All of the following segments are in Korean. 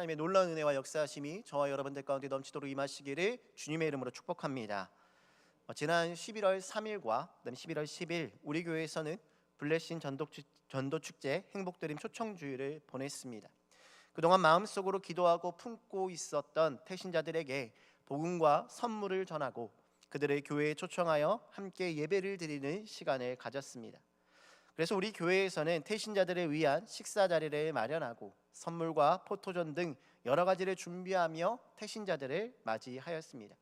하나님의 놀라운 은혜와 역사하심이 저와 여러분들 가운데 넘치도록 임하시기를 주님의 이름으로 축복합니다. 지난 11월 3일과 그다음 11월 10일 우리 교회에서는 블레싱 전도축제 행복드림 초청주일을 보냈습니다. 그동안 마음속으로 기도하고 품고 있었던 태신자들에게 복음과 선물을 전하고 그들의 교회에 초청하여 함께 예배를 드리는 시간을 가졌습니다. 그래서 우리 교회에서는 태신자들을 위한 식사 자리를 마련하고 선물과 포토전 등 여러 가지를 준비하며 태신자들을 맞이하였습니다.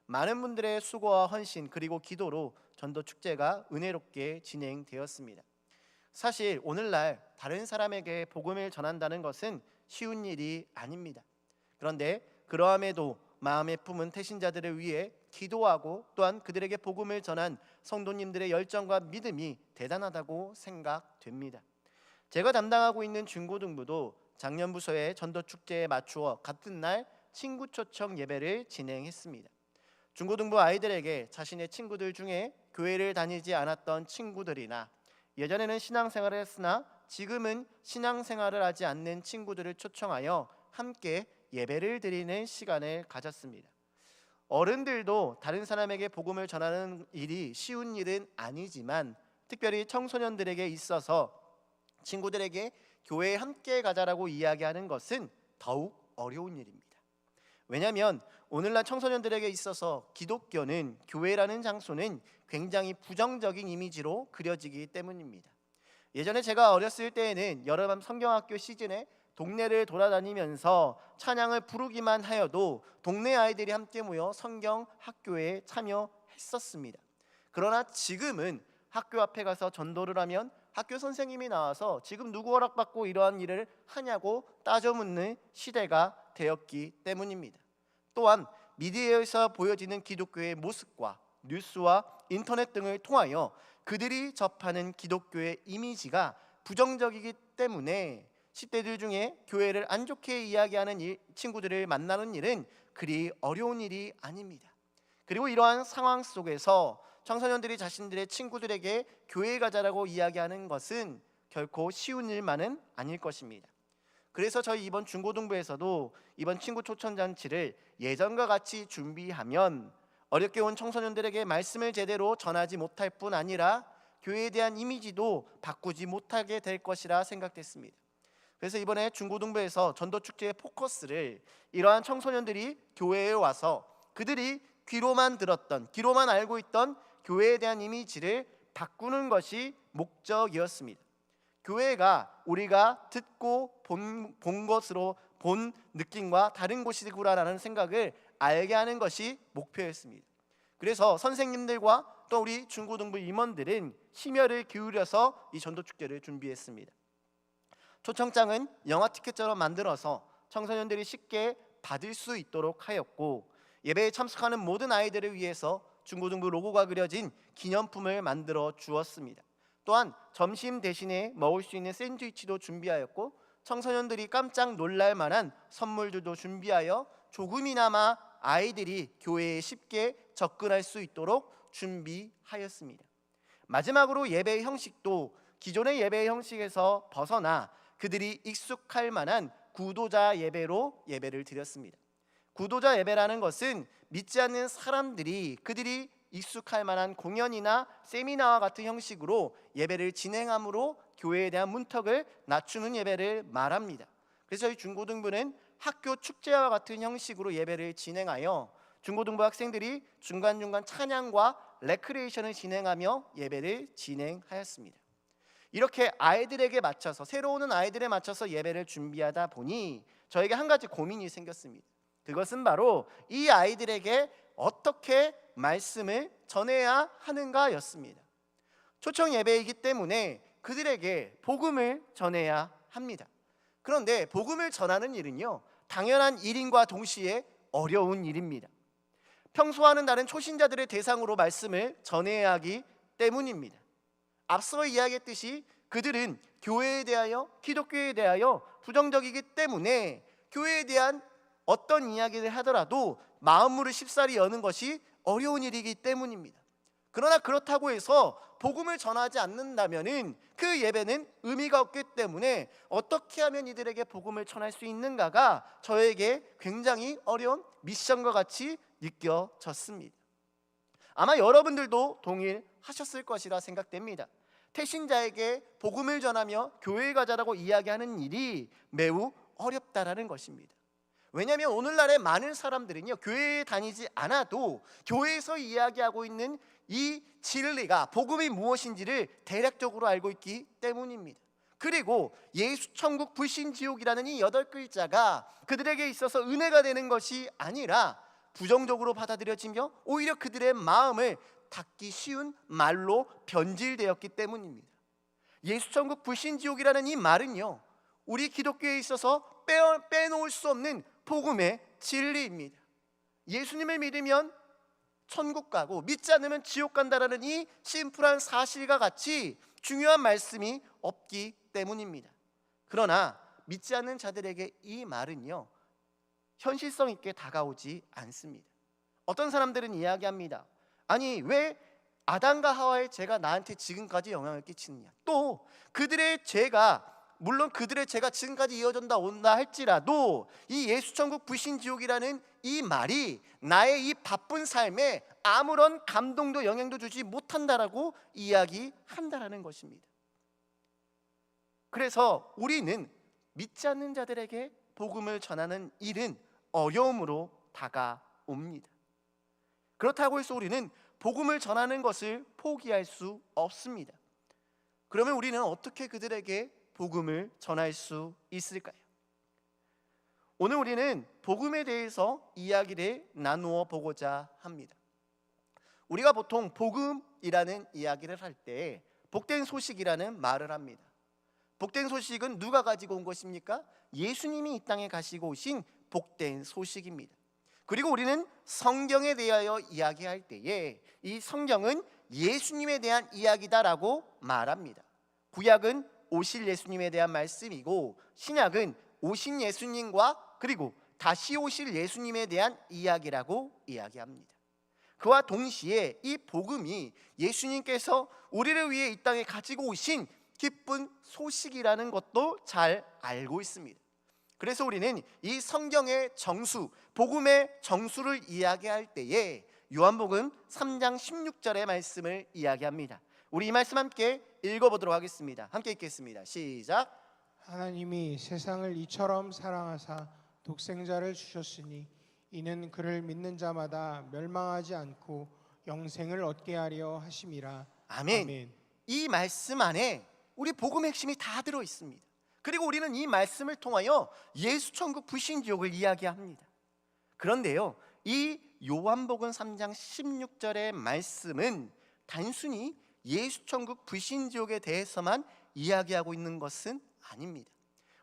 많은 분들의 수고와 헌신 그리고 기도로 전도축제가 은혜롭게 진행되었습니다. 사실 오늘날 다른 사람에게 복음을 전한다는 것은 쉬운 일이 아닙니다. 그런데 그러함에도 마음에 품은 태신자들을 위해 기도하고 또한 그들에게 복음을 전한 성도님들의 열정과 믿음이 대단하다고 생각됩니다. 제가 담당하고 있는 중고등부도 작년 부서의 전도축제에 맞추어 같은 날 친구 초청 예배를 진행했습니다. 중고등부 아이들에게 자신의 친구들 중에 교회를 다니지 않았던 친구들이나 예전에는 신앙생활을 했으나 지금은 신앙생활을 하지 않는 친구들을 초청하여 함께 예배를 드리는 시간을 가졌습니다. 어른들도 다른 사람에게 복음을 전하는 일이 쉬운 일은 아니지만 특별히 청소년들에게 있어서 친구들에게 교회에 함께 가자라고 이야기하는 것은 더욱 어려운 일입니다. 왜냐하면 오늘날 청소년들에게 있어서 기독교는, 교회라는 장소는 굉장히 부정적인 이미지로 그려지기 때문입니다. 예전에 제가 어렸을 때에는 여름밤 성경학교 시즌에 동네를 돌아다니면서 찬양을 부르기만 하여도 동네 아이들이 함께 모여 성경학교에 참여했었습니다. 그러나 지금은 학교 앞에 가서 전도를 하면 학교 선생님이 나와서 지금 누구 허락받고 이러한 일을 하냐고 따져 묻는 시대가 되었기 때문입니다. 또한 미디어에서 보여지는 기독교의 모습과 뉴스와 인터넷 등을 통하여 그들이 접하는 기독교의 이미지가 부정적이기 때문에 10대들 중에 교회를 안 좋게 이야기하는 친구들을 만나는 일은 그리 어려운 일이 아닙니다. 그리고 이러한 상황 속에서 청소년들이 자신들의 친구들에게 교회 가자라고 이야기하는 것은 결코 쉬운 일만은 아닐 것입니다. 그래서 저희 이번 중고등부에서도 이번 친구 초청 잔치를 예전과 같이 준비하면 어렵게 온 청소년들에게 말씀을 제대로 전하지 못할 뿐 아니라 교회에 대한 이미지도 바꾸지 못하게 될 것이라 생각됐습니다. 그래서 이번에 중고등부에서 전도축제의 포커스를 이러한 청소년들이 교회에 와서 그들이 귀로만 들었던, 귀로만 알고 있던 교회에 대한 이미지를 바꾸는 것이 목적이었습니다. 교회가 우리가 듣고 본 것으로 본 느낌과 다른 곳이구나라는 생각을 알게 하는 것이 목표였습니다. 그래서 선생님들과 또 우리 중고등부 임원들은 심혈을 기울여서 이 전도축제를 준비했습니다. 초청장은 영화 티켓처럼 만들어서 청소년들이 쉽게 받을 수 있도록 하였고 예배에 참석하는 모든 아이들을 위해서 중고등부 로고가 그려진 기념품을 만들어 주었습니다. 또한 점심 대신에 먹을 수 있는 샌드위치도 준비하였고 청소년들이 깜짝 놀랄 만한 선물들도 준비하여 조금이나마 아이들이 교회에 쉽게 접근할 수 있도록 준비하였습니다. 마지막으로 예배 형식도 기존의 예배 형식에서 벗어나 그들이 익숙할 만한 구도자 예배로 예배를 드렸습니다. 구도자 예배라는 것은 믿지 않는 사람들이 그들이 익숙할 만한 공연이나 세미나와 같은 형식으로 예배를 진행함으로 교회에 대한 문턱을 낮추는 예배를 말합니다. 그래서 저희 중고등부는 학교 축제와 같은 형식으로 예배를 진행하여 중고등부 학생들이 중간중간 찬양과 레크레이션을 진행하며 예배를 진행하였습니다. 이렇게 아이들에게 맞춰서 새로 오는 아이들에 맞춰서 예배를 준비하다 보니 저에게 한 가지 고민이 생겼습니다. 그것은 바로 이 아이들에게 어떻게 말씀을 전해야 하는가였습니다. 초청 예배이기 때문에 그들에게 복음을 전해야 합니다. 그런데 복음을 전하는 일은요, 당연한 일인과 동시에 어려운 일입니다. 평소와는 다른 초신자들의 대상으로 말씀을 전해야 하기 때문입니다. 앞서 이야기했듯이 그들은 교회에 대하여, 기독교에 대하여 부정적이기 때문에 교회에 대한 어떤 이야기를 하더라도 마음으로 쉽사리 여는 것이 어려운 일이기 때문입니다. 그러나 그렇다고 해서 복음을 전하지 않는다면은 그 예배는 의미가 없기 때문에 어떻게 하면 이들에게 복음을 전할 수 있는가가 저에게 굉장히 어려운 미션과 같이 느껴졌습니다. 아마 여러분들도 동일하셨을 것이라 생각됩니다. 태신자에게 복음을 전하며 교회에 가자라고 이야기하는 일이 매우 어렵다라는 것입니다. 왜냐하면 오늘날의 많은 사람들은요, 교회에 다니지 않아도 교회에서 이야기하고 있는 이 진리가 복음이 무엇인지를 대략적으로 알고 있기 때문입니다. 그리고 예수 천국 불신 지옥이라는 이 8글자가 그들에게 있어서 은혜가 되는 것이 아니라 부정적으로 받아들여지며 오히려 그들의 마음을 닫기 쉬운 말로 변질되었기 때문입니다. 예수 천국 불신 지옥이라는 이 말은요, 우리 기독교에 있어서 빼놓을 수 없는 복음의 진리입니다. 예수님을 믿으면 천국 가고 믿지 않으면 지옥 간다라는 이 심플한 사실과 같이 중요한 말씀이 없기 때문입니다. 그러나 믿지 않는 자들에게 이 말은요, 현실성 있게 다가오지 않습니다. 어떤 사람들은 이야기합니다. 아니, 왜 아담과 하와의 죄가 나한테 지금까지 영향을 끼치느냐, 또 그들의 죄가, 물론 그들의 죄가 지금까지 이어진다 온다 할지라도 이 예수천국 불신지옥이라는 이 말이 나의 이 바쁜 삶에 아무런 감동도 영향도 주지 못한다라고 이야기한다라는 것입니다. 그래서 우리는 믿지 않는 자들에게 복음을 전하는 일은 어려움으로 다가옵니다. 그렇다고 해서 우리는 복음을 전하는 것을 포기할 수 없습니다. 그러면 우리는 어떻게 그들에게 복음을 전할 수 있을까요? 오늘 우리는 복음에 대해서 이야기를 나누어 보고자 합니다. 우리가 보통 복음이라는 이야기를 할 때 복된 소식이라는 말을 합니다. 복된 소식은 누가 가지고 온 것입니까? 예수님이 이 땅에 가시고 오신 복된 소식입니다. 그리고 우리는 성경에 대하여 이야기할 때에 이 성경은 예수님에 대한 이야기다라고 말합니다. 구약은 오실 예수님에 대한 말씀이고 신약은 오신 예수님과 그리고 다시 오실 예수님에 대한 이야기라고 이야기합니다. 그와 동시에 이 복음이 예수님께서 우리를 위해 이 땅에 가지고 오신 기쁜 소식이라는 것도 잘 알고 있습니다. 그래서 우리는 이 성경의 정수, 복음의 정수를 이야기할 때에 요한복음 3장 16절의 말씀을 이야기합니다. 우리 이 말씀 함께 읽어보도록 하겠습니다. 함께 읽겠습니다. 시작. 하나님이 세상을 이처럼 사랑하사 독생자를 주셨으니 이는 그를 믿는 자마다 멸망하지 않고 영생을 얻게 하려 하심이라. 아멘. 아멘. 이 말씀 안에 우리 복음의 핵심이 다 들어 있습니다. 그리고 우리는 이 말씀을 통하여 예수 천국 불신 지옥을 이야기합니다. 그런데요, 이 요한복음 3장 16절의 말씀은 단순히 예수 천국 불신 지옥에 대해서만 이야기하고 있는 것은 아닙니다.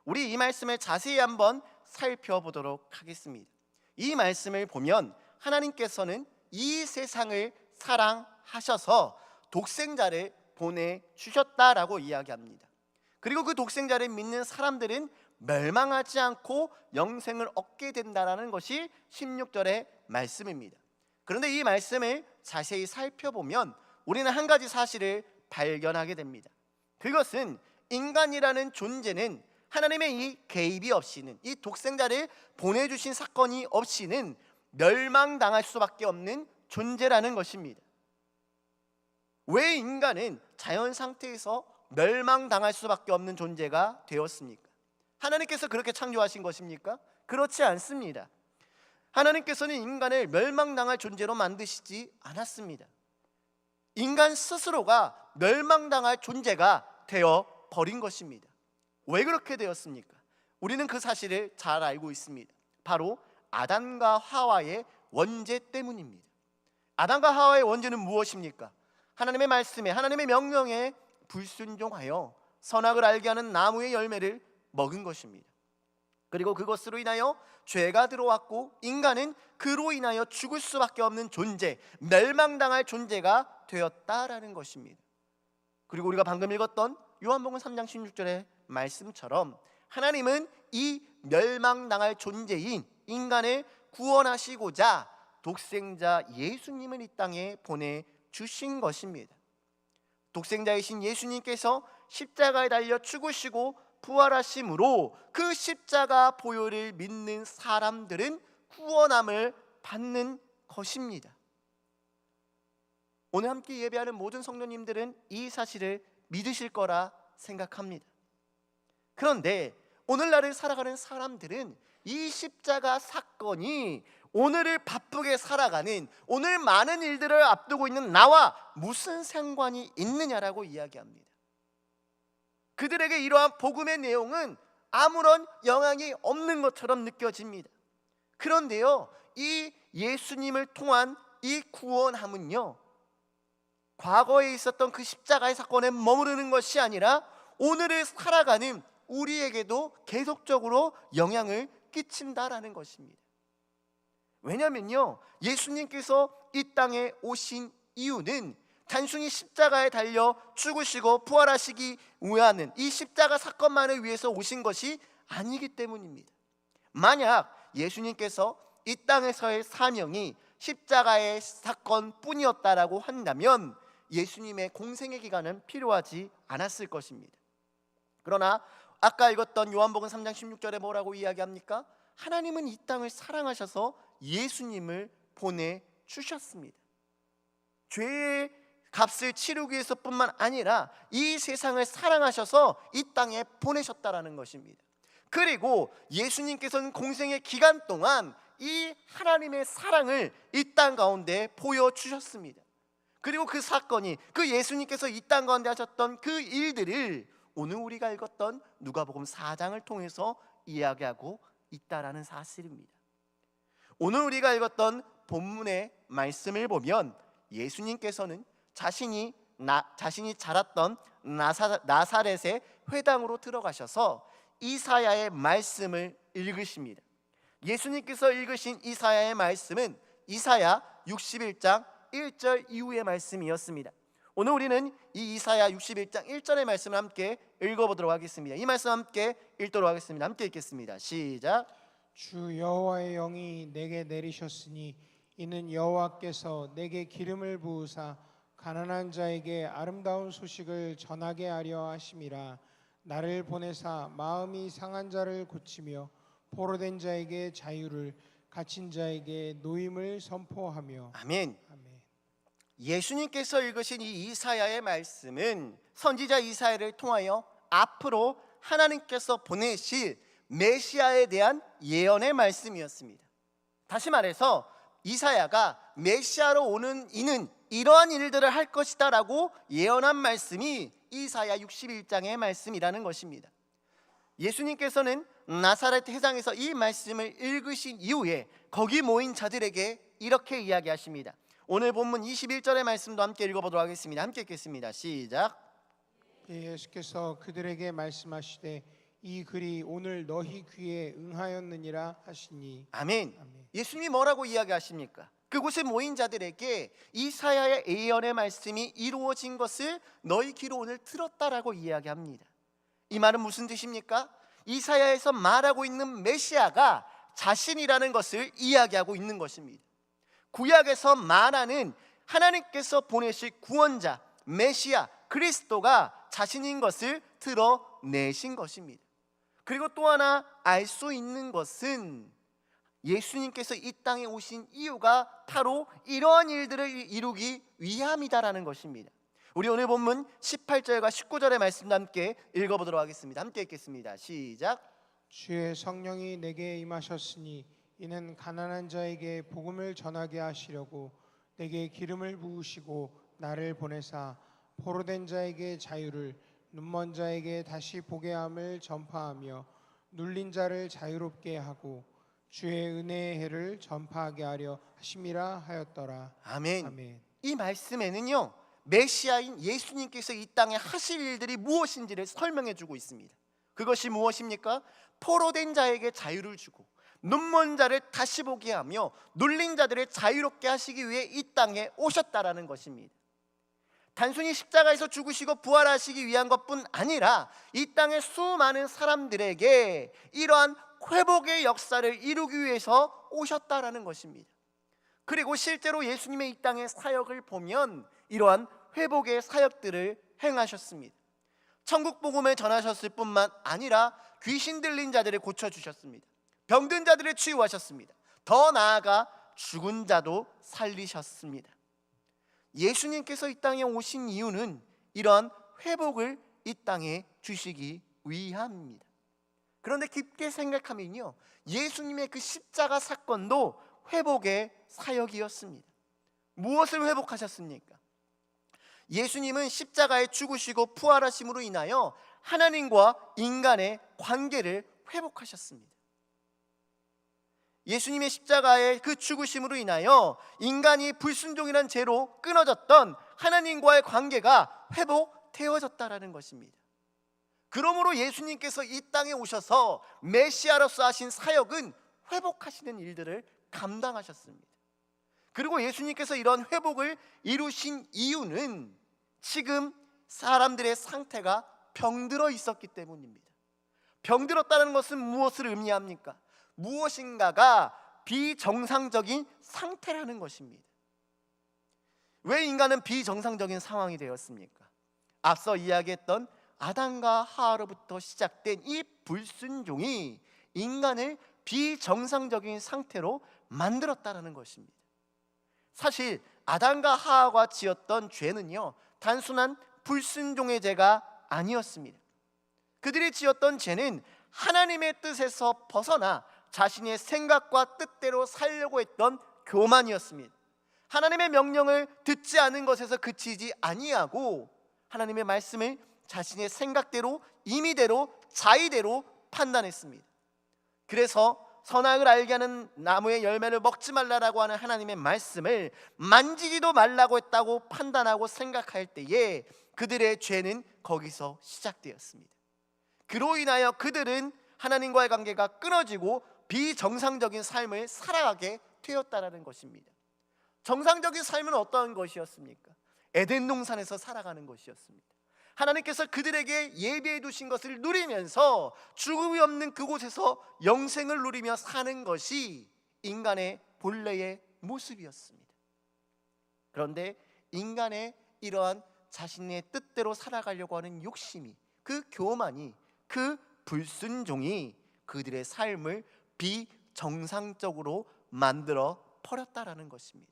우리 이 말씀을 자세히 한번 살펴보도록 하겠습니다. 이 말씀을 보면 하나님께서는 이 세상을 사랑하셔서 독생자를 보내주셨다라고 이야기합니다. 그리고 그 독생자를 믿는 사람들은 멸망하지 않고 영생을 얻게 된다는 것이 16절의 말씀입니다. 그런데 이 말씀을 자세히 살펴보면 우리는 한 가지 사실을 발견하게 됩니다. 그것은 인간이라는 존재는 하나님의 이 개입이 없이는, 이 독생자를 보내주신 사건이 없이는 멸망당할 수밖에 없는 존재라는 것입니다. 왜 인간은 자연 상태에서 멸망당할 수밖에 없는 존재가 되었습니까? 하나님께서 그렇게 창조하신 것입니까? 그렇지 않습니다. 하나님께서는 인간을 멸망당할 존재로 만드시지 않았습니다. 인간 스스로가 멸망당할 존재가 되어 버린 것입니다. 왜 그렇게 되었습니까? 우리는 그 사실을 잘 알고 있습니다. 바로 아담과 하와의 원죄 때문입니다. 아담과 하와의 원죄는 무엇입니까? 하나님의 말씀에, 하나님의 명령에 불순종하여 선악을 알게 하는 나무의 열매를 먹은 것입니다. 그리고 그것으로 인하여 죄가 들어왔고 인간은 그로 인하여 죽을 수밖에 없는 존재, 멸망당할 존재가 되었다라는 것입니다. 그리고 우리가 방금 읽었던 요한복음 3장 16절의 말씀처럼 하나님은 이 멸망당할 존재인 인간을 구원하시고자 독생자 예수님을 이 땅에 보내주신 것입니다. 독생자이신 예수님께서 십자가에 달려 죽으시고 부활하심으로 그 십자가 보혈을 믿는 사람들은 구원함을 받는 것입니다. 오늘 함께 예배하는 모든 성도님들은 이 사실을 믿으실 거라 생각합니다. 그런데 오늘날을 살아가는 사람들은 이 십자가 사건이 오늘을 바쁘게 살아가는, 오늘 많은 일들을 앞두고 있는 나와 무슨 상관이 있느냐라고 이야기합니다. 그들에게 이러한 복음의 내용은 아무런 영향이 없는 것처럼 느껴집니다. 그런데요, 이 예수님을 통한 이 구원함은요, 과거에 있었던 그 십자가의 사건에 머무르는 것이 아니라 오늘을 살아가는 우리에게도 계속적으로 영향을 끼친다라는 것입니다. 왜냐면요, 예수님께서 이 땅에 오신 이유는 단순히 십자가에 달려 죽으시고 부활하시기 위한 이 십자가 사건만을 위해서 오신 것이 아니기 때문입니다. 만약 예수님께서 이 땅에서의 사명이 십자가의 사건뿐이었다라고 한다면 예수님의 공생의 기간은 필요하지 않았을 것입니다. 그러나 아까 읽었던 요한복음 3장 16절에 뭐라고 이야기합니까? 하나님은 이 땅을 사랑하셔서 예수님을 보내주셨습니다. 죄의 값을 치르기 위해서뿐만 아니라 이 세상을 사랑하셔서 이 땅에 보내셨다라는 것입니다. 그리고 예수님께서는 공생의 기간 동안 이 하나님의 사랑을 이 땅 가운데 보여주셨습니다. 그리고 그 사건이, 그 예수님께서 이 땅 가운데 하셨던 그 일들을 오늘 우리가 읽었던 누가복음 4장을 통해서 이야기하고 있다라는 사실입니다. 오늘 우리가 읽었던 본문의 말씀을 보면 예수님께서는 자신이 자랐던 나사렛의 회당으로 들어가셔서 이사야의 말씀을 읽으십니다. 예수님께서 읽으신 이사야의 말씀은 이사야 61장 1절 이후의 말씀이었습니다. 오늘 우리는 이 이사야 61장 1절의 말씀을 함께 읽어보도록 하겠습니다. 이 말씀 함께 읽도록 하겠습니다. 함께 읽겠습니다. 시작. 주 여호와의 영이 내게 내리셨으니 이는 여호와께서 내게 기름을 부으사 가난한 자에게 아름다운 소식을 전하게 하려 하심이라. 나를 보내사 마음이 상한 자를 고치며 포로된 자에게 자유를, 갇힌 자에게 노임을 선포하며. 아멘. 아멘. 예수님께서 읽으신 이 이사야의 말씀은 선지자 이사야를 통하여 앞으로 하나님께서 보내실 메시아에 대한 예언의 말씀이었습니다. 다시 말해서 이사야가 메시아로 오는 이는 이러한 일들을 할 것이다 라고 예언한 말씀이 이사야 61장의 말씀이라는 것입니다. 예수님께서는 나사렛 회당에서 이 말씀을 읽으신 이후에 거기 모인 자들에게 이렇게 이야기하십니다. 오늘 본문 21절의 말씀도 함께 읽어보도록 하겠습니다. 함께 읽겠습니다. 시작. 예수께서 그들에게 말씀하시되 이 글이 오늘 너희 귀에 응하였느니라 하시니. 아멘. 아멘. 예수님이 뭐라고 이야기하십니까? 그곳에 모인 자들에게 이사야의 예언의 말씀이 이루어진 것을 너희 귀로 오늘 들었다라고 이야기합니다. 이 말은 무슨 뜻입니까? 이사야에서 말하고 있는 메시아가 자신이라는 것을 이야기하고 있는 것입니다. 구약에서 말하는 하나님께서 보내실 구원자 메시아 그리스도가 자신인 것을 드러내신 것입니다. 그리고 또 하나 알 수 있는 것은 예수님께서 이 땅에 오신 이유가 바로 이러한 일들을 이루기 위함이다라는 것입니다. 우리 오늘 본문 18절과 19절의 말씀도 함께 읽어보도록 하겠습니다. 함께 읽겠습니다. 시작. 주의 성령이 내게 임하셨으니 이는 가난한 자에게 복음을 전하게 하시려고 내게 기름을 부으시고 나를 보내사 포로된 자에게 자유를, 눈먼 자에게 다시 보게 함을 전파하며 눌린 자를 자유롭게 하고 주의 은혜의 해를 전파하게 하려 하심이라 하였더라. 아멘. 아멘. 이 말씀에는요, 메시아인 예수님께서 이 땅에 하실 일들이 무엇인지를 설명해 주고 있습니다. 그것이 무엇입니까? 포로된 자에게 자유를 주고 눈먼 자를 다시 보게 하며 눌린 자들을 자유롭게 하시기 위해 이 땅에 오셨다라는 것입니다. 단순히 십자가에서 죽으시고 부활하시기 위한 것뿐 아니라 이 땅의 수많은 사람들에게 이러한 회복의 역사를 이루기 위해서 오셨다라는 것입니다. 그리고 실제로 예수님의 이 땅의 사역을 보면 이러한 회복의 사역들을 행하셨습니다. 천국 복음을 전하셨을 뿐만 아니라 귀신 들린 자들을 고쳐주셨습니다. 병든 자들을 치유하셨습니다. 더 나아가 죽은 자도 살리셨습니다. 예수님께서 이 땅에 오신 이유는 이러한 회복을 이 땅에 주시기 위함입니다. 그런데 깊게 생각하면요, 예수님의 그 십자가 사건도 회복의 사역이었습니다. 무엇을 회복하셨습니까? 예수님은 십자가에 죽으시고 부활하심으로 인하여 하나님과 인간의 관계를 회복하셨습니다. 예수님의 십자가의 그 죽으심으로 인하여 인간이 불순종이라는 죄로 끊어졌던 하나님과의 관계가 회복되어졌다라는 것입니다. 그러므로 예수님께서 이 땅에 오셔서 메시아로서 하신 사역은 회복하시는 일들을 감당하셨습니다. 그리고 예수님께서 이런 회복을 이루신 이유는 지금 사람들의 상태가 병들어 있었기 때문입니다. 병들었다는 것은 무엇을 의미합니까? 무엇인가가 비정상적인 상태라는 것입니다. 왜 인간은 비정상적인 상황이 되었습니까? 앞서 이야기했던 아담과 하와로부터 시작된 이 불순종이 인간을 비정상적인 상태로 만들었다는 것입니다. 사실 아담과 하와가 지었던 죄는요, 단순한 불순종의 죄가 아니었습니다. 그들이 지었던 죄는 하나님의 뜻에서 벗어나 자신의 생각과 뜻대로 살려고 했던 교만이었습니다. 하나님의 명령을 듣지 않은 것에서 그치지 아니하고 하나님의 말씀을 자신의 생각대로, 임의대로, 자의대로 판단했습니다. 그래서 선악을 알게 하는 나무의 열매를 먹지 말라라고 하는 하나님의 말씀을 만지지도 말라고 했다고 판단하고 생각할 때에 그들의 죄는 거기서 시작되었습니다. 그로 인하여 그들은 하나님과의 관계가 끊어지고 비정상적인 삶을 살아가게 되었다는 것입니다. 정상적인 삶은 어떤 것이었습니까? 에덴 동산에서 살아가는 것이었습니다. 하나님께서 그들에게 예비해 두신 것을 누리면서 죽음이 없는 그곳에서 영생을 누리며 사는 것이 인간의 본래의 모습이었습니다. 그런데 인간의 이러한 자신의 뜻대로 살아가려고 하는 욕심이, 그 교만이, 그 불순종이 그들의 삶을 비정상적으로 만들어 버렸다라는 것입니다.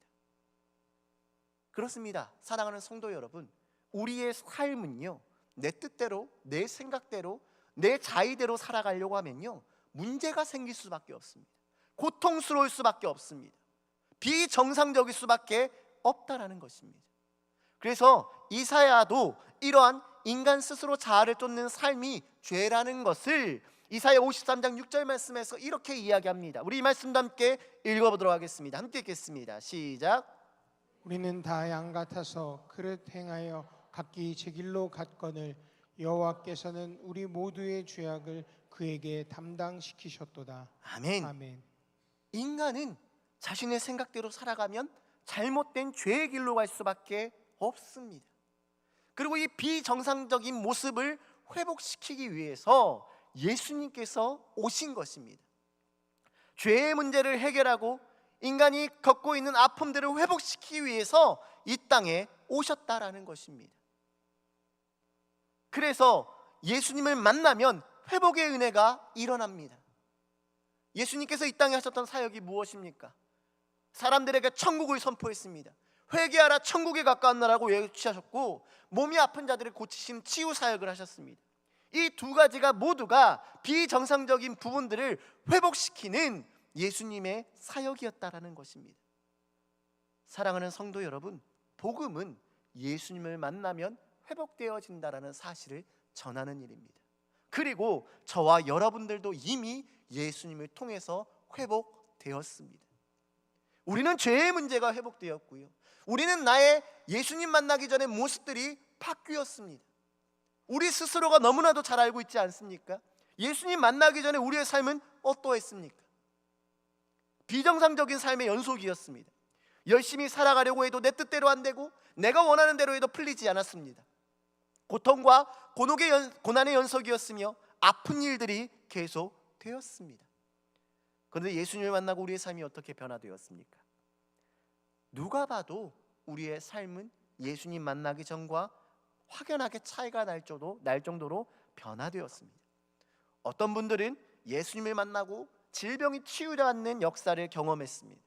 그렇습니다. 사랑하는 성도 여러분, 우리의 삶은요, 내 뜻대로, 내 생각대로, 내 자의대로 살아가려고 하면요, 문제가 생길 수밖에 없습니다. 고통스러울 수밖에 없습니다. 비정상적일 수밖에 없다라는 것입니다. 그래서 이사야도 이러한 인간 스스로 자아를 쫓는 삶이 죄라는 것을 이사야 53장 6절 말씀에서 이렇게 이야기합니다. 우리 이 말씀도 함께 읽어보도록 하겠습니다. 함께 읽겠습니다. 시작. 우리는 다 양 같아서 그릇 행하여 각기 제 길로 갔거늘 여호와께서는 우리 모두의 죄악을 그에게 담당시키셨도다. 아멘. 아멘. 인간은 자신의 생각대로 살아가면 잘못된 죄의 길로 갈 수밖에 없습니다. 그리고 이 비정상적인 모습을 회복시키기 위해서 예수님께서 오신 것입니다. 죄의 문제를 해결하고 인간이 겪고 있는 아픔들을 회복시키기 위해서 이 땅에 오셨다라는 것입니다. 그래서 예수님을 만나면 회복의 은혜가 일어납니다. 예수님께서 이 땅에 하셨던 사역이 무엇입니까? 사람들에게 천국을 선포했습니다. 회개하라, 천국에 가까운 나라고 외치셨고, 몸이 아픈 자들을 고치시는 치유 사역을 하셨습니다. 이 두 가지가 모두가 비정상적인 부분들을 회복시키는 예수님의 사역이었다라는 것입니다. 사랑하는 성도 여러분, 복음은 예수님을 만나면 회복되어진다라는 사실을 전하는 일입니다. 그리고 저와 여러분들도 이미 예수님을 통해서 회복되었습니다. 우리는 죄의 문제가 회복되었고요, 우리는 나의 예수님 만나기 전의 모습들이 바뀌었습니다. 우리 스스로가 너무나도 잘 알고 있지 않습니까? 예수님 만나기 전에 우리의 삶은 어떠했습니까? 비정상적인 삶의 연속이었습니다. 열심히 살아가려고 해도 내 뜻대로 안 되고 내가 원하는 대로 해도 풀리지 않았습니다. 고통과 고난의 연속이었으며 아픈 일들이 계속 되었습니다. 그런데 예수님을 만나고 우리의 삶이 어떻게 변화되었습니까? 누가 봐도 우리의 삶은 예수님 만나기 전과 확연하게 차이가 날 정도로 변화되었습니다. 어떤 분들은 예수님을 만나고 질병이 치유받는 역사를 경험했습니다.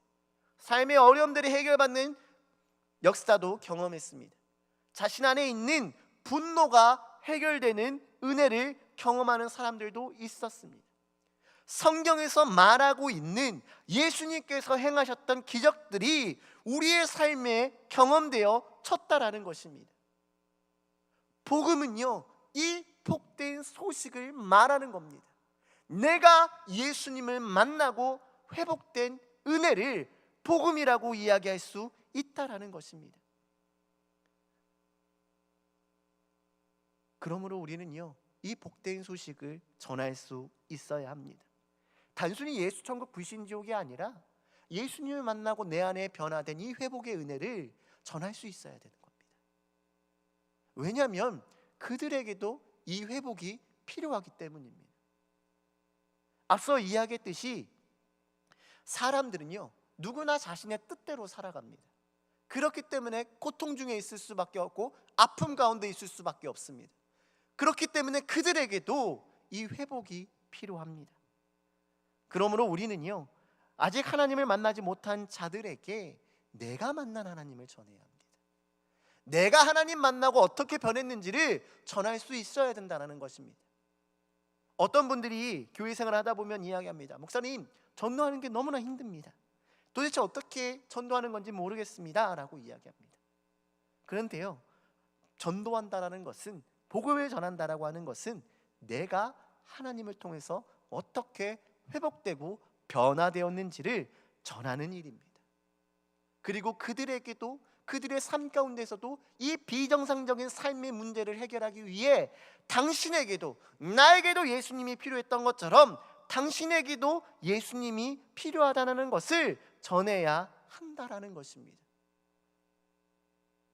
삶의 어려움들이 해결받는 역사도 경험했습니다. 자신 안에 있는 분노가 해결되는 은혜를 경험하는 사람들도 있었습니다. 성경에서 말하고 있는 예수님께서 행하셨던 기적들이 우리의 삶에 경험되어 쳤다라는 것입니다. 복음은요, 이 복된 소식을 말하는 겁니다. 내가 예수님을 만나고 회복된 은혜를 복음이라고 이야기할 수 있다라는 것입니다. 그러므로 우리는요, 이 복된 소식을 전할 수 있어야 합니다. 단순히 예수 천국 불신 지옥이 아니라 예수님을 만나고 내 안에 변화된 이 회복의 은혜를 전할 수 있어야 되는 겁니다. 왜냐하면 그들에게도 이 회복이 필요하기 때문입니다. 앞서 이야기했듯이 사람들은요, 누구나 자신의 뜻대로 살아갑니다. 그렇기 때문에 고통 중에 있을 수밖에 없고 아픔 가운데 있을 수밖에 없습니다. 그렇기 때문에 그들에게도 이 회복이 필요합니다. 그러므로 우리는요, 아직 하나님을 만나지 못한 자들에게 내가 만난 하나님을 전해야 합니다. 내가 하나님 만나고 어떻게 변했는지를 전할 수 있어야 된다는 것입니다. 어떤 분들이 교회 생활을 하다 보면 이야기합니다. 목사님, 전도하는 게 너무나 힘듭니다. 도대체 어떻게 전도하는 건지 모르겠습니다 라고 이야기합니다. 그런데요, 전도한다라는 것은, 복음을 전한다라고 하는 것은 내가 하나님을 통해서 어떻게 회복되고 변화되었는지를 전하는 일입니다. 그리고 그들에게도, 그들의 삶 가운데서도 이 비정상적인 삶의 문제를 해결하기 위해 당신에게도, 나에게도 예수님이 필요했던 것처럼 당신에게도 예수님이 필요하다는 것을 전해야 한다라는 것입니다.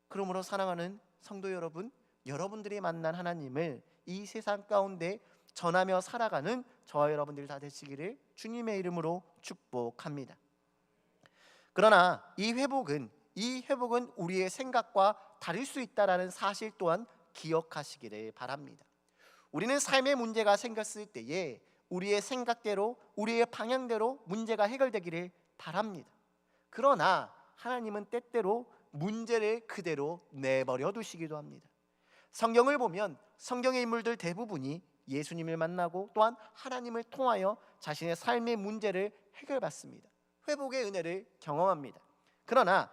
그러므로 사랑하는 성도 여러분, 여러분들이 만난 하나님을 이 세상 가운데 전하며 살아가는 저와 여러분들 다 되시기를 주님의 이름으로 축복합니다. 그러나 이 회복은 우리의 생각과 다를 수 있다는 사실 또한 기억하시기를 바랍니다. 우리는 삶의 문제가 생겼을 때에 우리의 생각대로, 우리의 방향대로 문제가 해결되기를 바랍니다. 그러나 하나님은 때때로 문제를 그대로 내버려 두시기도 합니다. 성경을 보면 성경의 인물들 대부분이 예수님을 만나고 또한 하나님을 통하여 자신의 삶의 문제를 해결받습니다. 회복의 은혜를 경험합니다. 그러나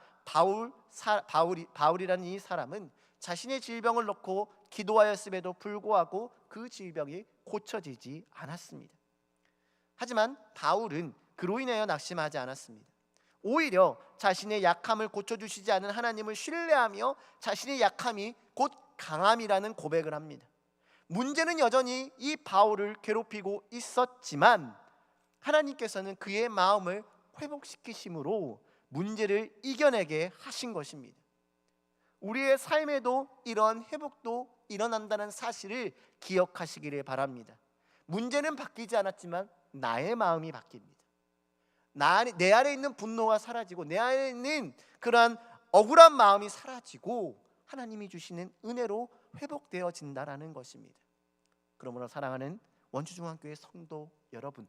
바울이라는 이 사람은 자신의 질병을 놓고 기도하였음에도 불구하고 그 질병이 고쳐지지 않았습니다. 하지만 바울은 그로 인하여 낙심하지 않았습니다. 오히려 자신의 약함을 고쳐주시지 않은 하나님을 신뢰하며 자신의 약함이 곧 강함이라는 고백을 합니다. 문제는 여전히 이 바울을 괴롭히고 있었지만 하나님께서는 그의 마음을 회복시키심으로 문제를 이겨내게 하신 것입니다. 우리의 삶에도 이런 회복도 일어난다는 사실을 기억하시기를 바랍니다. 문제는 바뀌지 않았지만 나의 마음이 바뀝니다. 내 안에 있는 분노가 사라지고 내 안에 있는 그러한 억울한 마음이 사라지고 하나님이 주시는 은혜로 회복되어진다라는 것입니다. 그러므로 사랑하는 원주중앙교회 성도 여러분,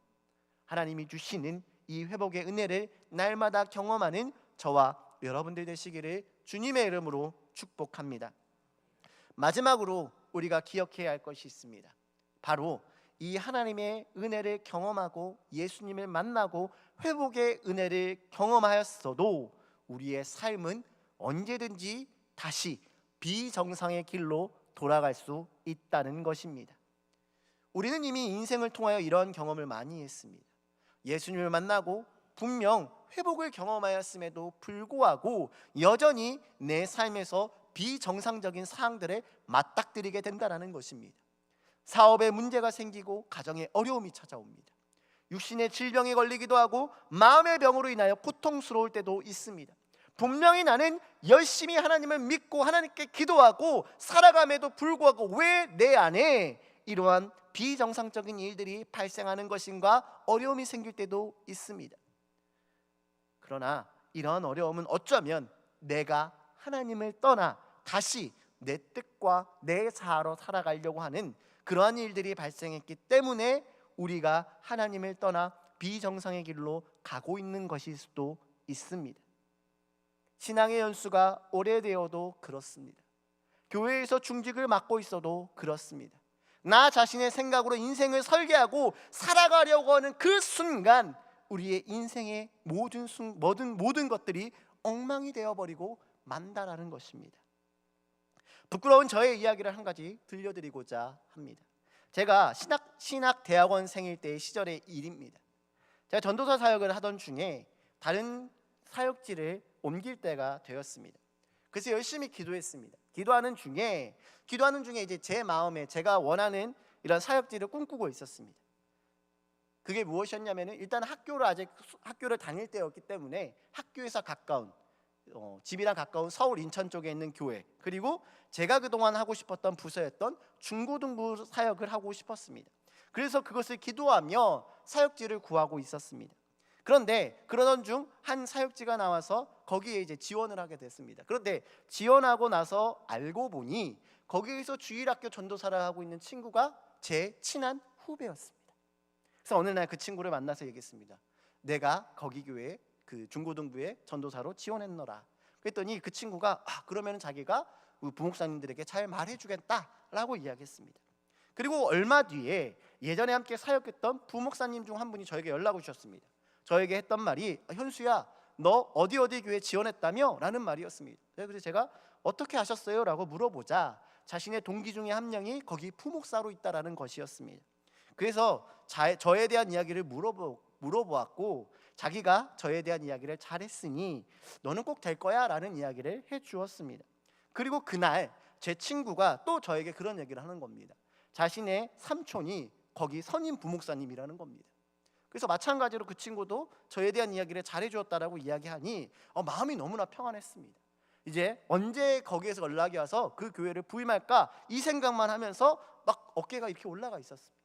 하나님이 주시는 이 회복의 은혜를 날마다 경험하는 저와 여러분들 되시기를 주님의 이름으로 축복합니다. 마지막으로 우리가 기억해야 할 것이 있습니다. 바로 이 하나님의 은혜를 경험하고 예수님을 만나고 회복의 은혜를 경험하였어도 우리의 삶은 언제든지 다시 비정상의 길로 돌아갈 수 있다는 것입니다. 우리는 이미 인생을 통하여 이런 경험을 많이 했습니다. 예수님을 만나고 분명 회복을 경험하였음에도 불구하고 여전히 내 삶에서 비정상적인 사항들에 맞닥뜨리게 된다는 것입니다. 사업에 문제가 생기고 가정에 어려움이 찾아옵니다. 육신의 질병에 걸리기도 하고 마음의 병으로 인하여 고통스러울 때도 있습니다. 분명히 나는 열심히 하나님을 믿고 하나님께 기도하고 살아감에도 불구하고 왜 내 안에 이러한 비정상적인 일들이 발생하는 것인가 어려움이 생길 때도 있습니다. 그러나 이러한 어려움은 어쩌면 내가 하나님을 떠나 다시 내 뜻과 내 자아로 살아가려고 하는 그러한 일들이 발생했기 때문에 우리가 하나님을 떠나 비정상의 길로 가고 있는 것일 수도 있습니다. 신앙의 연수가 오래되어도 그렇습니다. 교회에서 중직을 맡고 있어도 그렇습니다. 나 자신의 생각으로 인생을 설계하고 살아가려고 하는 그 순간 우리의 인생의 모든 것들이 엉망이 되어버리고 만다라는 것입니다. 부끄러운 저의 이야기를 한 가지 들려드리고자 합니다. 제가 신학 대학원생일 때의 시절의 일입니다. 제가 전도사 사역을 하던 중에 다른 사역지를 옮길 때가 되었습니다. 그래서 열심히 기도했습니다. 기도하는 중에 이제 제 마음에 제가 원하는 이런 사역지를 꿈꾸고 있었습니다. 그게 무엇이었냐면은 일단 학교를 다닐 때였기 때문에 학교에서 가까운 집이랑 가까운 서울 인천 쪽에 있는 교회, 그리고 제가 그동안 하고 싶었던 부서였던 중고등부 사역을 하고 싶었습니다. 그래서 그것을 기도하며 사역지를 구하고 있었습니다. 그런데 그러던 중 한 사역지가 나와서 거기에 이제 지원을 하게 됐습니다. 그런데 지원하고 나서 알고 보니 거기에서 주일학교 전도사를 하고 있는 친구가 제 친한 후배였습니다. 그래서 어느 날 그 친구를 만나서 얘기했습니다. 내가 거기 교회 그 중고등부에 전도사로 지원했노라. 그랬더니 그 친구가 그러면 자기가 부목사님들에게 잘 말해주겠다라고 이야기했습니다. 그리고 얼마 뒤에 예전에 함께 사역했던 부목사님 중 한 분이 저에게 연락을 주셨습니다. 저에게 했던 말이 현수야, 너 어디 교회 지원했다며? 라는 말이었습니다. 그래서 제가 어떻게 하셨어요? 라고 물어보자 자신의 동기 중에 한 명이 거기 부목사로 있다라는 것이었습니다. 그래서 저에 대한 이야기를 물어보았고 자기가 저에 대한 이야기를 잘했으니 너는 꼭 될 거야 라는 이야기를 해주었습니다. 그리고 그날 제 친구가 또 저에게 그런 얘기를 하는 겁니다. 자신의 삼촌이 거기 선임 부목사님이라는 겁니다. 그래서 마찬가지로 그 친구도 저에 대한 이야기를 잘해주었다라고 이야기하니 마음이 너무나 평안했습니다. 이제 언제 거기에서 연락이 와서 그 교회를 부임할까 이 생각만 하면서 막 어깨가 이렇게 올라가 있었습니다.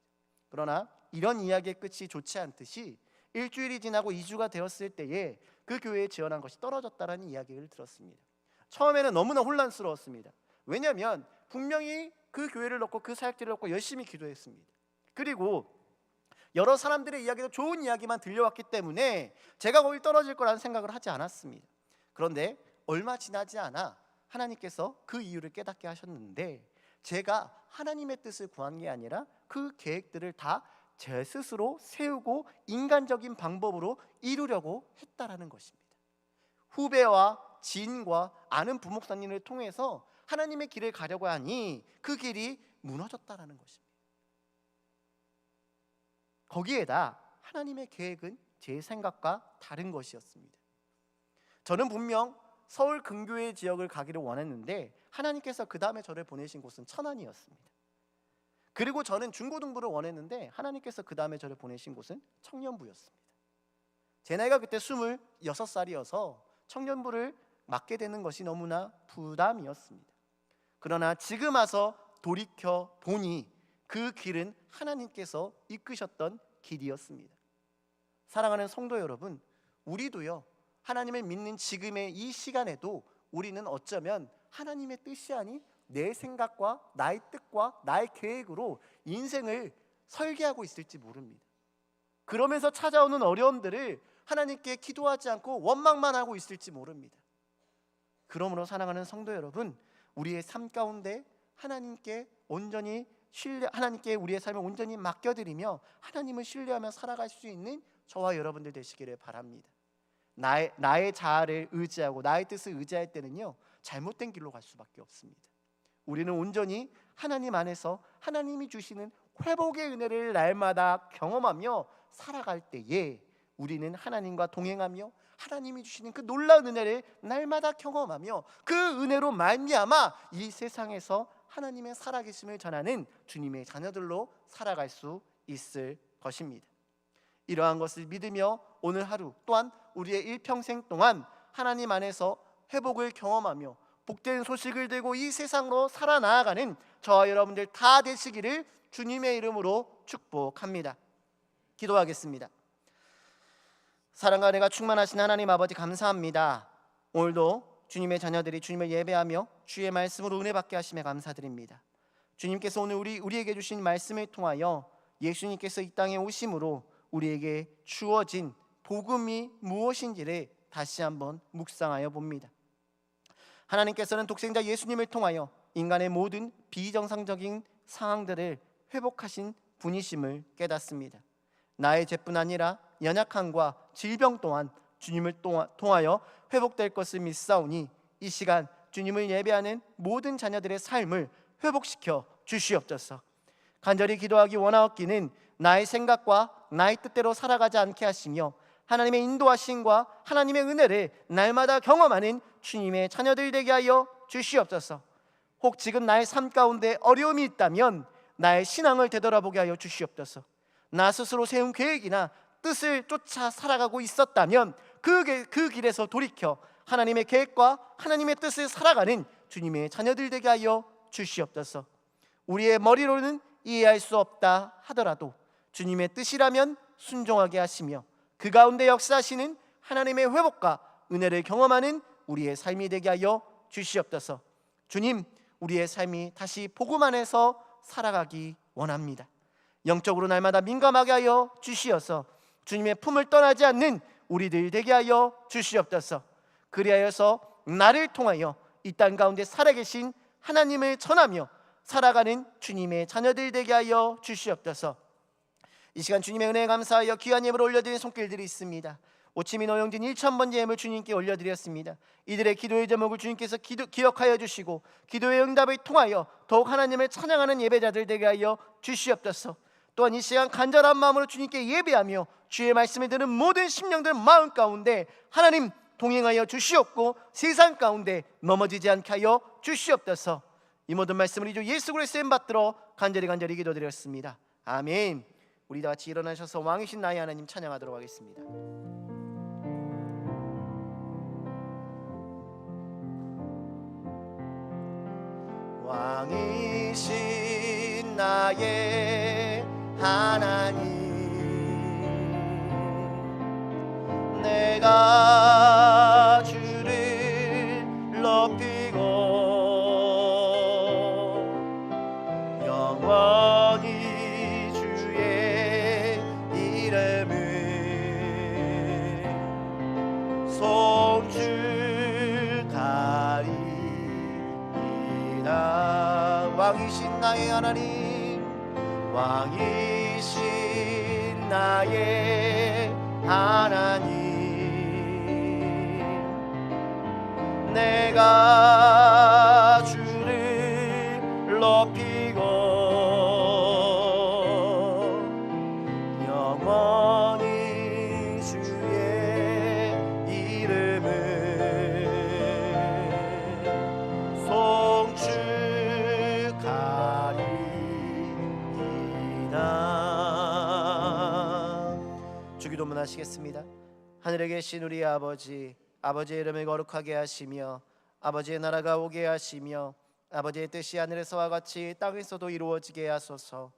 그러나 이런 이야기의 끝이 좋지 않듯이 일주일이 지나고 2주가 되었을 때에 그 교회에 지원한 것이 떨어졌다라는 이야기를 들었습니다. 처음에는 너무나 혼란스러웠습니다. 왜냐하면 분명히 그 교회를 넣고 그 사역지를 넣고 열심히 기도했습니다. 그리고 여러 사람들의 이야기도 좋은 이야기만 들려왔기 때문에 제가 거기 떨어질 거라는 생각을 하지 않았습니다. 그런데 얼마 지나지 않아 하나님께서 그 이유를 깨닫게 하셨는데 제가 하나님의 뜻을 구한 게 아니라 그 계획들을 다 제 스스로 세우고 인간적인 방법으로 이루려고 했다라는 것입니다. 후배와 지인과 아는 부목사님을 통해서 하나님의 길을 가려고 하니 그 길이 무너졌다라는 것입니다. 거기에다 하나님의 계획은 제 생각과 다른 것이었습니다. 저는 분명 서울 근교의 지역을 가기를 원했는데 하나님께서 그 다음에 저를 보내신 곳은 천안이었습니다. 그리고 저는 중고등부를 원했는데 하나님께서 그 다음에 저를 보내신 곳은 청년부였습니다. 제 나이가 그때 26살이어서 청년부를 맡게 되는 것이 너무나 부담이었습니다. 그러나 지금 와서 돌이켜 보니 그 길은 하나님께서 이끄셨던 길이었습니다. 사랑하는 성도 여러분, 우리도요 하나님을 믿는 지금의 이 시간에도 우리는 어쩌면 하나님의 뜻이 아닌 내 생각과 나의 뜻과 나의 계획으로 인생을 설계하고 있을지 모릅니다. 그러면서 찾아오는 어려움들을 하나님께 기도하지 않고 원망만 하고 있을지 모릅니다. 그러므로 사랑하는 성도 여러분, 우리의 삶 가운데 하나님께 우리의 삶을 온전히 맡겨드리며 하나님을 신뢰하며 살아갈 수 있는 저와 여러분들 되시기를 바랍니다. 나의 자아를 의지하고 나의 뜻을 의지할 때는요 잘못된 길로 갈 수밖에 없습니다. 우리는 온전히 하나님 안에서 하나님이 주시는 회복의 은혜를 날마다 경험하며 살아갈 때에 우리는 하나님과 동행하며 하나님이 주시는 그 놀라운 은혜를 날마다 경험하며 그 은혜로 말미암아 이 세상에서 하나님의 살아계심을 전하는 주님의 자녀들로 살아갈 수 있을 것입니다. 이러한 것을 믿으며 오늘 하루 또한 우리의 일평생 동안 하나님 안에서 회복을 경험하며 복된 소식을 들고 이 세상으로 살아나가는 저와 여러분들 다 되시기를 주님의 이름으로 축복합니다. 기도하겠습니다. 사랑과 은혜가 충만하신 하나님 아버지 감사합니다. 오늘도 주님의 자녀들이 주님을 예배하며 주의 말씀으로 은혜 받게 하심에 감사드립니다. 주님께서 오늘 우리에게 주신 말씀을 통하여 예수님께서 이 땅에 오심으로 우리에게 주어진 복음이 무엇인지를 다시 한번 묵상하여 봅니다. 하나님께서는 독생자 예수님을 통하여 인간의 모든 비정상적인 상황들을 회복하신 분이심을 깨닫습니다. 나의 죄뿐 아니라 연약함과 질병 또한 주님을 통하여 회복될 것을 믿사오니 이 시간 주님을 예배하는 모든 자녀들의 삶을 회복시켜 주시옵소서. 간절히 기도하기 원하옵기는 나의 생각과 나의 뜻대로 살아가지 않게 하시며 하나님의 인도하심과 하나님의 은혜를 날마다 경험하는 주님의 자녀들 되게 하여 주시옵소서. 혹 지금 나의 삶 가운데 어려움이 있다면 나의 신앙을 되돌아보게 하여 주시옵소서. 나 스스로 세운 계획이나 뜻을 쫓아 살아가고 있었다면 그 길에서 돌이켜 하나님의 계획과 하나님의 뜻을 살아가는 주님의 자녀들 되게 하여 주시옵소서. 우리의 머리로는 이해할 수 없다 하더라도 주님의 뜻이라면 순종하게 하시며 그 가운데 역사하시는 하나님의 회복과 은혜를 경험하는 우리의 삶이 되게 하여 주시옵소서. 주님, 우리의 삶이 다시 복음 안에서 살아가기 원합니다. 영적으로 날마다 민감하게 하여 주시어서 주님의 품을 떠나지 않는 우리들 되게 하여 주시옵소서. 그리하여서 나를 통하여 이 땅 가운데 살아계신 하나님을 전하며 살아가는 주님의 자녀들 되게 하여 주시옵소서. 이 시간 주님의 은혜에 감사하여 귀한 예물을 올려드린 손길들이 있습니다. 오치민 오영진 1,000번째 예물 주님께 올려드렸습니다. 이들의 기도의 제목을 주님께서 기억하여 주시고 기도의 응답을 통하여 더욱 하나님을 찬양하는 예배자들 되게 하여 주시옵소서. 또한 이 시간 간절한 마음으로 주님께 예배하며 주의 말씀을 듣는 모든 심령들 마음 가운데 하나님 동행하여 주시옵고 세상 가운데 넘어지지 않게 하여 주시옵소서. 이 모든 말씀을 이 주 예수 그리스도의 이름 받들어 간절히 기도드렸습니다. 아멘. 우리 다 같이 일어나셔서 왕이신 나의 하나님 찬양하도록 하겠습니다. 왕이신 나의 하나님, 내가 주를 높이고 영원히 주의 이름을 송축하리이다. 왕이신 나의 하나님, 왕이신 나의 하나님, 내가 주를 높이고 영원히 주의 이름을 송축하리이다. 주기도문 하시겠습니다. 하늘에 계신 우리 아버지, 아버지의 이름을 거룩하게 하시며 아버지의 나라가 오게 하시며 아버지의 뜻이 하늘에서와 같이 땅에서도 이루어지게 하소서.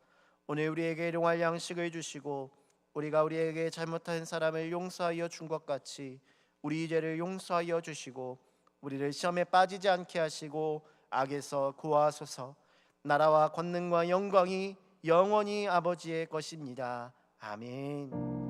오늘 우리에게 일용할 양식을 주시고 우리가 우리에게 잘못한 사람을 용서하여 준 것 같이 우리 죄를 용서하여 주시고 우리를 시험에 빠지지 않게 하시고 악에서 구하소서. 나라와 권능과 영광이 영원히 아버지의 것입니다. 아멘.